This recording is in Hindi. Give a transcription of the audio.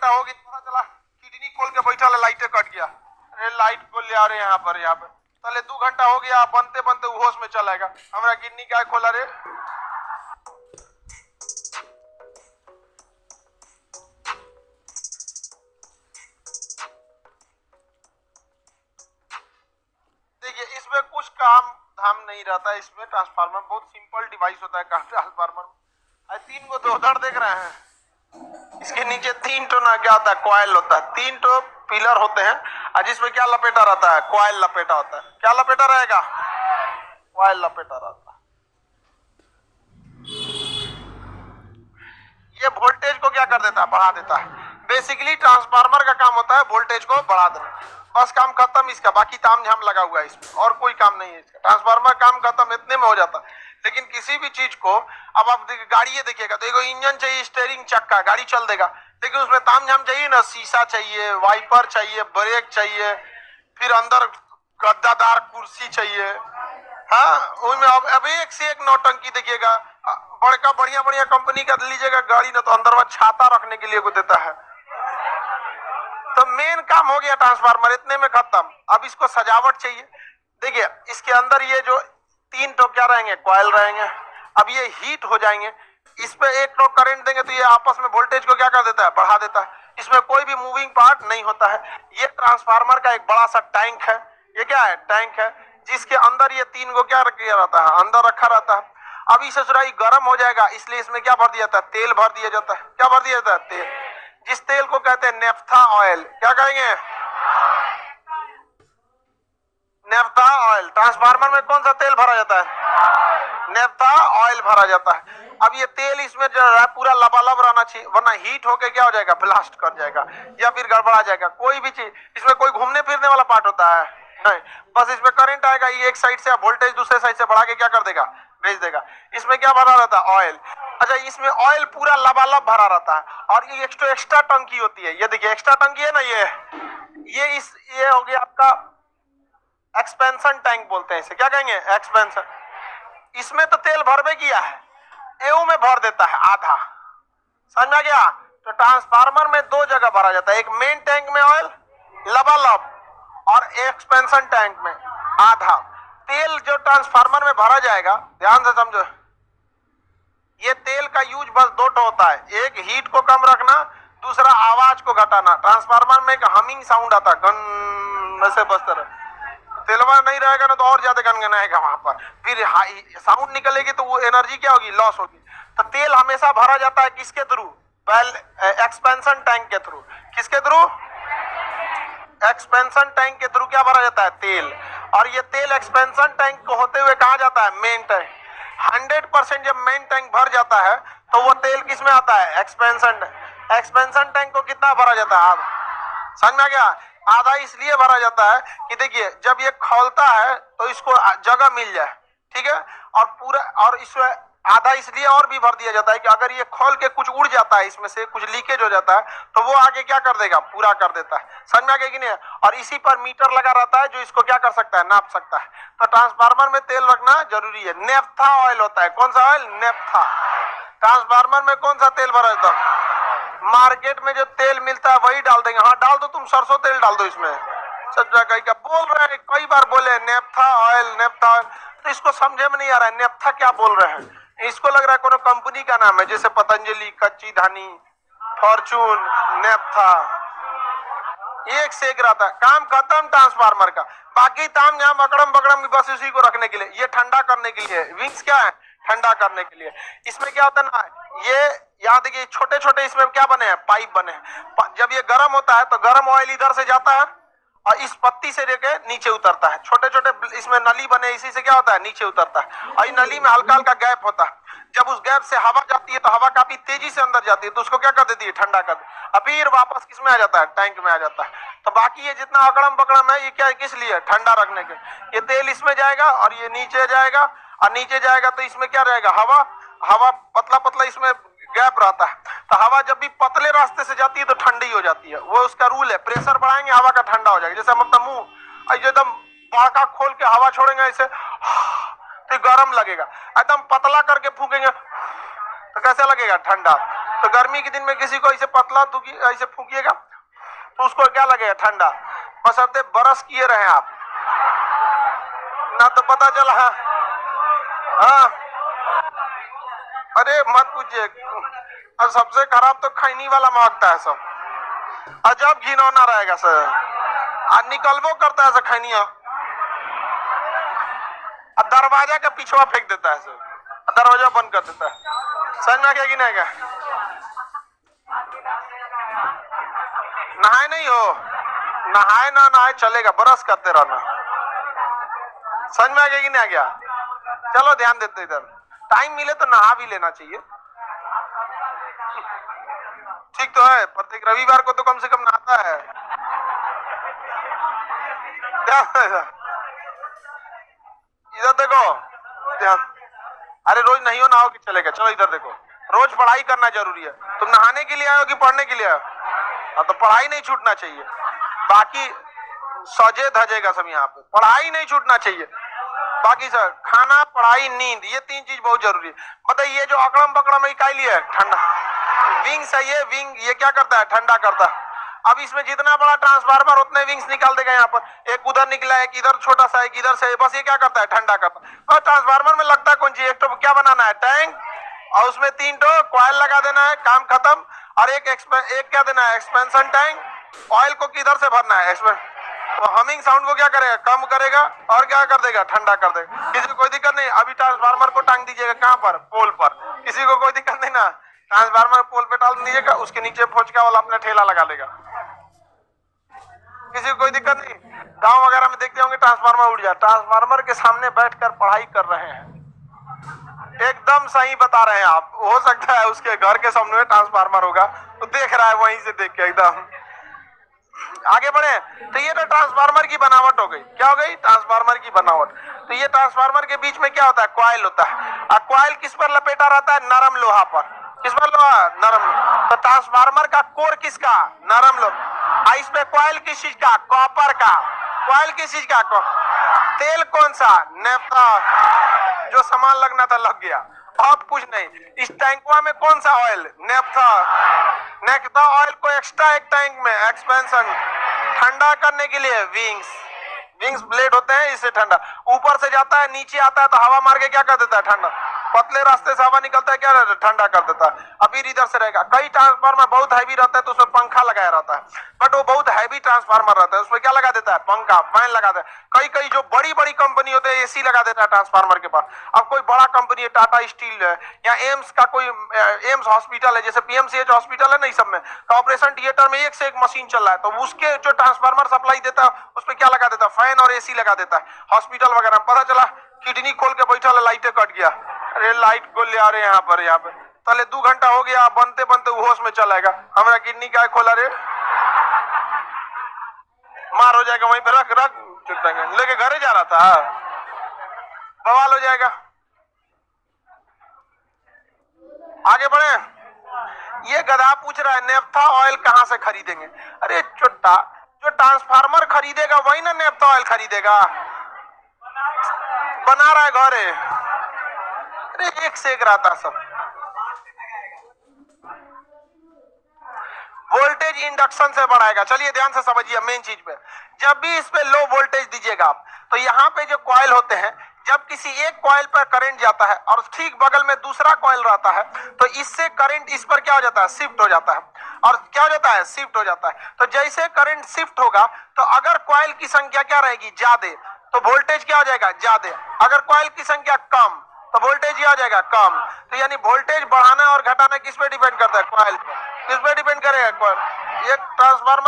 हो गया, पता चला किडनी खोल के बैठा है, लाइटें कट गया। अरे लाइट को ले आ रहे यहाँ पे पहले 2 घंटा हो गया, बनते बनते होश में चलाएगा। हमारा किडनी क्या खोला रे? देखिए इसमें कुछ काम धाम नहीं रहता है। इसमें ट्रांसफार्मर बहुत सिंपल डिवाइस होता है। ट्रांसफार्मर में 3 गो दो उधर देख रहे हैं, इसके नीचे 3 टो ना क्या होता है, कॉइल होता है। 3 टो पिलर होते हैं और जिसमें क्या लपेटा रहता है, कॉइल लपेटा होता है। क्या लपेटा रहेगा? कॉइल लपेटा रहता है। ये वोल्टेज को क्या कर देता है? बढ़ा देता है। बेसिकली ट्रांसफार्मर का काम होता है वोल्टेज को बढ़ा देना, बस काम खत्म इसका। बाकी ताम झाम लगा हुआ है इसमें, और कोई काम नहीं है इसका। ट्रांसफार्मर काम खत्म इतने में हो जाता है। लेकिन किसी भी चीज को अब आप गाड़ी देखिएगा तो देखो इंजन चाहिए, स्टीयरिंग, चक्का, गाड़ी चल देगा। लेकिन उसमें ताम झाम चाहिए ना, शीशा चाहिए, वाइपर चाहिए, ब्रेक चाहिए, फिर अंदर गद्दादार कुर्सी चाहिए। हाँ, उसमें अब एक से एक नौटंकी देखिएगा। बड़का बढ़िया बढ़िया कंपनी का लीजिएगा गाड़ी ना, तो अंदर वह छाता रखने के लिए को देता है। तो मेन काम हो गया ट्रांसफार्मर इतने में खत्म। अब इसको सजावट चाहिए। देखिए इसके अंदर ये जो 3 टो क्या रहेंगे, कॉइल रहेंगे। अब ये हीट हो जाएंगे, इस पे 1 टो करंट देंगे तो ये आपस में वोल्टेज को क्या कर देता है? बढ़ा देता है। इसमें कोई भी मूविंग पार्ट नहीं होता है। ये ट्रांसफार्मर का एक बड़ा सा टैंक है। ये क्या है? टैंक है, जिसके अंदर ये 3 गो क्या किया रहता है, अंदर रखा रहता है। अब इसे सुराई गर्म हो जाएगा, इसलिए इसमें क्या भर दिया जाता है? तेल भर दिया जाता है। क्या भर दिया जाता है? तेल। जिस तेल को कहते हैं नेफ्था ऑयल। क्या कहेंगे? Naphtha oil. ट्रांसफार्मर में कौन सा तेल भरा जाता है? नेफ्था ऑयल भरा जाता है। अब ये तेल इसमें जो है पूरा लबालब रहना चाहिए, वरना हीट होके क्या हो जाएगा? ब्लास्ट कर जाएगा या फिर गड़बड़ा जाएगा। कोई भी चीज इसमें कोई घूमने फिरने वाला पार्ट होता है नहीं, बस इसमें करंट आएगा, ये एक साइड से वोल्टेज दूसरे साइड से बढ़ा के क्या कर देगा? भेज देगा। इसमें क्या भरा रहता है? ऑयल। अच्छा, इसमें ऑयल पूरा लबालब भरा रहता है। और ये एक्स्ट्रा टंकी होती है। ये देखिए एक्स्ट्रा टंकी है ना, ये हो गया आपका एक्सपेंशन टैंक बोलते हैं इसे। क्या कहेंगे? एक्सपेंशन। इसमें तो तेल भरबे किया है, एऊ में भर देता है आधा। समझ में आ गया? तो ट्रांसफार्मर में 2 जगह भरा जाता है, एक मेन टैंक में ऑयल लबालब और एक्सपेंशन टैंक में आधा। तेल जो ट्रांसफार्मर में भरा जाएगा, ध्यान से समझो, ये तेल का यूज बस 2 टो होता है। एक हीट को कम रखना, दूसरा आवाज को घटाना। ट्रांसफार्मर में एक हमिंग साउंड आता है, गन ऐसे बजता रहे। तेलवा नहीं रहेगा ना तो और ज्यादा गनगनाएगा वहां पर, फिर साउंड निकलेगी तो वो एनर्जी क्या होगी? लॉस होगी। तो तेल हमेशा भरा जाता है किसके थ्रू? एक्सपेंशन टैंक के थ्रू। किसके थ्रू? एक्सपेंशन टैंक के थ्रू क्या भरा जाता है? तेल। और ये तेल एक्सपेंशन टैंक को होते हुए कहा जाता है? Main tank. 100% जब मेन टैंक भर जाता है तो वो तेल किस में आता है? एक्सपेंशन टैंक को कितना भरा जाता है? आधा। समझ में आ गया? आधा इसलिए भरा जाता है कि देखिए जब ये खोलता है तो इसको जगह मिल जाए, ठीक है। और पूरा, और इसमें आधा इसलिए और भी भर दिया जाता है कि अगर ये खोल के कुछ उड़ जाता है, इसमें से कुछ लीकेज हो जाता है, तो वो आगे क्या कर देगा? पूरा कर देता है। समझ में आ गया कि नहीं? और इसी पर मीटर लगा रहता है जो इसको क्या कर सकता है? नाप सकता है। तो ट्रांसफार्मर में तेल रखना जरूरी है। नेफ्था ऑयल होता है। कौन सा ऑयल? नेफ्था। ट्रांसफार्मर में कौन सा तेल भरा जाता है? मार्केट में जो तेल मिलता है वही डाल देंगे। हाँ डाल दो, तुम सरसों तेल डाल दो इसमें। सच्चा कहीं का बोल रहे हैं, कई बार बोले नेफ्था ऑयल, नेफ्था ऑयल, तो इसको समझे में नहीं आ रहा है नेफ्था क्या बोल रहे हैं। इसको लग रहा है कोनो कंपनी का नाम है, जैसे पतंजलि, कच्ची धानी, फॉर्चून, नेफ्था। एक से एक रहता है। काम खत्म ट्रांसफार्मर का। बाकी ताम झाम अकड़म बकड़म बस उसी को रखने के लिए, ये ठंडा करने के लिए। विंग्स क्या है? ठंडा करने के लिए। इसमें क्या होता है ना, ये याद देखिए छोटे छोटे इसमें क्या बने हैं? पाइप बने हैं। जब ये गर्म होता है तो गर्म ऑयल इधर से जाता है और इस पत्ती से लेके नीचे उतरता है। छोटे छोटे इसमें नली बने, इसी से क्या होता है? नीचे उतरता है। और इस नली में हल्का हल्का गैप होता है। जब उस गैप से हवा जाती है तो हवा काफी तेजी से अंदर जाती है, तो उसको क्या कर देती है? ठंडा कर देती है। फिर वापस किस में आ जाता है? टैंक में आ जाता है। तो बाकी ये जितना अकड़म पकड़म है, ये क्या, किस लिए? ठंडा रखने के। ये तेल इसमें जाएगा और ये नीचे जाएगा, और नीचे जाएगा तो इसमें क्या रहेगा? हवा। हवा पतला पतला इसमें गैप रहता है। तो हवा जब भी पतले रास्ते से जाती है तो ठंडी हो जाती है। वो उसका रूल है। प्रेशर बढ़ाएंगे हवा का ठंडा हो जाएगा। जैसे हम अपना मुंह एकदम बाड़का खोल के हवा छोड़ेंगे ऐसे तो गर्म लगेगा। एकदम पतला करके फूकेंगे तो कैसे लगेगा? ठंडा। तो गर्मी के दिन में किसी को ऐसे पतला ऐसे फूकिएगा तो उसको क्या लगेगा? ठंडा। बशर्ते बरस किए रहे आप ना, तो पता चला। हाँ, अरे मत पूछिए। और सबसे खराब तो खैनी वाला महकता है सब, अजब घिनौना रहेगा सर। आज निकलबो करता है सर खैनिया, दरवाजा का पिछवा फेंक देता है सर, दरवाजा बंद कर देता है। समझ में क्या कि नहीं? क्या नहाए नहीं हो? नहाए ना नहाए चलेगा, ब्रश करते रहना। समझ में आ गया कि नहीं आ गया? चलो ध्यान देते, इधर टाइम मिले तो नहा भी लेना चाहिए। ठीक तो है, प्रत्येक रविवार को तो कम से कम नहाता है। इधर देखो ध्यान। अरे रोज नहीं हो नहाओ कि चलेगा? चलो इधर देखो, रोज पढ़ाई करना जरूरी है। तुम नहाने के लिए आए हो कि पढ़ने के लिए आए हो? हाँ, तो पढ़ाई नहीं छूटना चाहिए। बाकी सजे धजेगा सब यहाँ पे, पढ़ाई नहीं छूटना चाहिए। बाकी सर खाना, पढ़ाई, नींद, ये तीन चीज बहुत जरूरी है। बताइए ये जो अकड़म पकड़म इकाई लिया है, ठंडा विंग्स है ये, विंग ये क्या करता है? ठंडा करता है। अब इसमें जितना बड़ा ट्रांसफार्मर उतने विंग्स निकाल देगा। यहाँ पर एक उधर निकला है, एक इधर छोटा सा, एक इधर से, बस ये क्या करता है? ठंडा करता है। और ट्रांसफार्मर में लगता है कौन चीज? एक तो क्या बनाना है? टैंक, और उसमें 3 तो कॉइल लगा देना है, काम खत्म। और एक क्या देना है? Expansion tank. ऑयल को किधर से भरना है? तो हमिंग साउंड को क्या करेगा? कम करेगा और क्या कर देगा? ठंडा कर देगा। किसी को कोई दिक्कत नहीं। अभी ट्रांसफार्मर को टांग दीजिएगा कहाँ पर? पोल पर। किसी को कोई दिक्कत नहीं ना? ट्रांसफार्मर पोल पे डाल दीजिएगा, उसके नीचे फोचका वाला अपना ठेला लगा लेगा। किसी को कोई दिक्कत नहीं। गांव वगैरह में देखते होंगे ट्रांसफार्मर उड़ जाए, ट्रांसफार्मर के सामने बैठकर पढ़ाई कर रहे हैं। एकदम सही बता रहे हैं आप। हो सकता है उसके घर के सामने में ट्रांसफार्मर होगा, तो देख रहा है वहीं से देख के एकदम। आगे बढ़े तो ये तो ट्रांसफार्मर की बनावट हो गई। क्या हो गई? ट्रांसफार्मर की बनावट। तो ये ट्रांसफार्मर के बीच में क्या होता है? कॉइल होता है। और कॉइल किस पर लपेटा रहता है? नरम लोहा पर। किस पर? लोहा, नरम। तो ट्रांसफार्मर का कोर किसका? नरम लोहा। इस पे कॉइल किस चीज का? कॉपर का। कॉइल किस चीज का? तेल कौन सा? नेफ्था। जो सामान लगना था लग गया, अब कुछ नहीं। इस टैंकवा में कौन सा ऑयल? नेफ्था। नेफ्था ऑयल को एक्स्ट्रा एक टैंक में एक्सपेंशन, ठंडा करने के लिए विंग्स। विंग्स ब्लेड होते हैं, इससे ठंडा ऊपर से जाता है, नीचे आता है तो हवा मार के क्या कर देता है? ठंडा। पतले रास्ते से हवा निकलता है, क्या ठंडा कर देता है। अभी इधर से रहेगा। कई ट्रांसफार्मर बहुत हैवी रहता है तो उसमें पंखा लगाया रहता है, बट वो बहुत हैवी ट्रांसफार्मर रहता है, उसमें क्या लगा देता है? पंखा, फैन लगा देता है। कई कई जो बड़ी बड़ी कंपनी होते हैं एसी लगा देता है ट्रांसफार्मर के पास। अब कोई बड़ा कंपनी है, टाटा स्टील है या एम्स का कोई एम्स हॉस्पिटल है, जैसे पीएमसीएच हॉस्पिटल है ना, इस सब में तो ऑपरेशन थिएटर में एक से एक मशीन चल रहा है, तो उसके जो ट्रांसफार्मर सप्लाई देता है उसमें क्या लगा देता है? फैन और एसी लगा देता है। हॉस्पिटल वगैरह में पता चला किडनी खोल के बैठा है, लाइटें कट गया, अरे लाइट को ले आ रहे यहाँ पर तले 2 घंटा हो गया, बनते बनते होश में चलाएगा, हमारा किडनी क्या खोला रे, मार हो जाएगा वहीं पे, रख रख लेके घरे जा रहा था, बवाल हो जाएगा। आगे बढ़े। ये गधा पूछ रहा है नेफ्था ऑयल कहां से खरीदेंगे? अरे चुट्टा, जो ट्रांसफार्मर खरीदेगा वही ना नेफ्था ऑयल खरीदेगा, बना रहा है घरे। अरे एक से एक रहता सब। वोल्टेज इंडक्शन से बढ़ाएगा। चलिए ध्यान से समझिए मेन चीज पे। जब भी इस पे लो वोल्टेज दीजिएगा आप, तो यहाँ पे जो कॉइल होते हैं, जब किसी एक कॉइल पर करंट जाता है और ठीक बगल में दूसरा कॉइल रहता है, तो इससे करंट इस पर क्या हो जाता है? शिफ्ट हो जाता है। और क्या हो जाता है? शिफ्ट हो जाता है। तो जैसे करंट शिफ्ट होगा, तो अगर कॉइल की संख्या क्या रहेगी? ज्यादा, तो वोल्टेज क्या हो जाएगा? ज्यादा। अगर कॉइल की संख्या कम, तो वोल्टेज क्या हो जाएगा? कम। तो यानी वोल्टेज बढ़ाना और घटाना किस पे डिपेंड करता है? कॉइल पर। किस पे डिपेंड करेगा? कॉइल। एक ट्रांसफार्मर